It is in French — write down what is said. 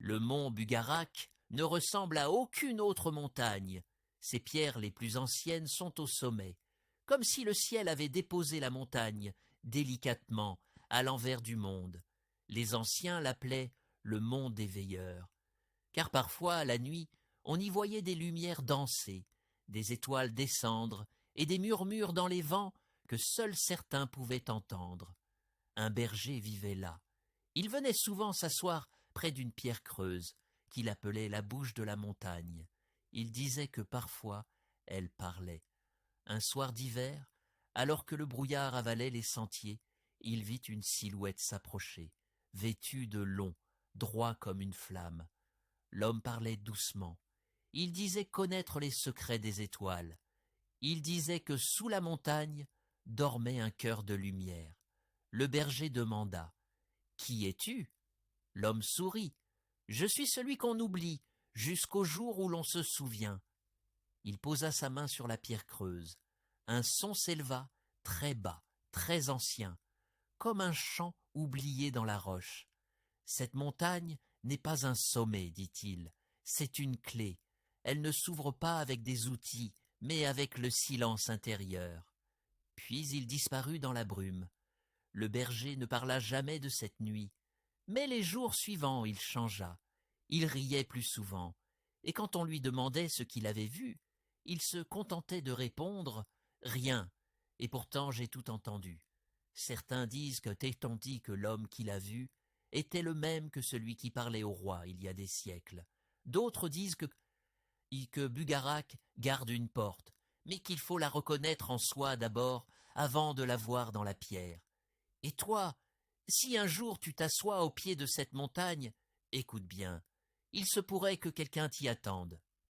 Le mont Bugarak ne ressemble à aucune autre montagne. Ses pierres les plus anciennes sont au sommet, comme si le ciel avait déposé la montagne délicatement à l'envers du monde. Les anciens l'appelaient le mont des veilleurs, car parfois, la nuit, on y voyait des lumières danser, des étoiles descendre et des murmures dans les vents que seuls certains pouvaient entendre. Un berger vivait là. Il venait souvent s'asseoir près d'une pierre creuse, qu'il appelait la bouche de la montagne. Il disait que parfois elle parlait. Un soir d'hiver, alors que le brouillard avalait les sentiers, il vit une silhouette s'approcher, vêtue de long, droit comme une flamme. L'homme parlait doucement. Il disait connaître les secrets des étoiles. Il disait que sous la montagne dormait un cœur de lumière. Le berger demanda « Qui es-tu » L'homme sourit. « Je suis celui qu'on oublie, jusqu'au jour où l'on se souvient. » Il posa sa main sur la pierre creuse. Un son s'éleva, très bas, très ancien, comme un chant oublié dans la roche. « Cette montagne n'est pas un sommet, dit-il, c'est une clé. Elle ne s'ouvre pas avec des outils, mais avec le silence intérieur. » Puis il disparut dans la brume. Le berger ne parla jamais de cette nuit, mais les jours suivants il changea. Il riait plus souvent, et quand on lui demandait ce qu'il avait vu, il se contentait de répondre « Rien, et pourtant j'ai tout entendu. » Certains disent que t'étant dit que l'homme qu'il a vu était le même que celui qui parlait au roi il y a des siècles. D'autres disent que Bugarak garde une porte, mais qu'il faut la reconnaître en soi d'abord avant de la voir dans la pierre. Et toi, si un jour tu t'assois au pied de cette montagne, écoute bien, il se pourrait que quelqu'un t'y attende.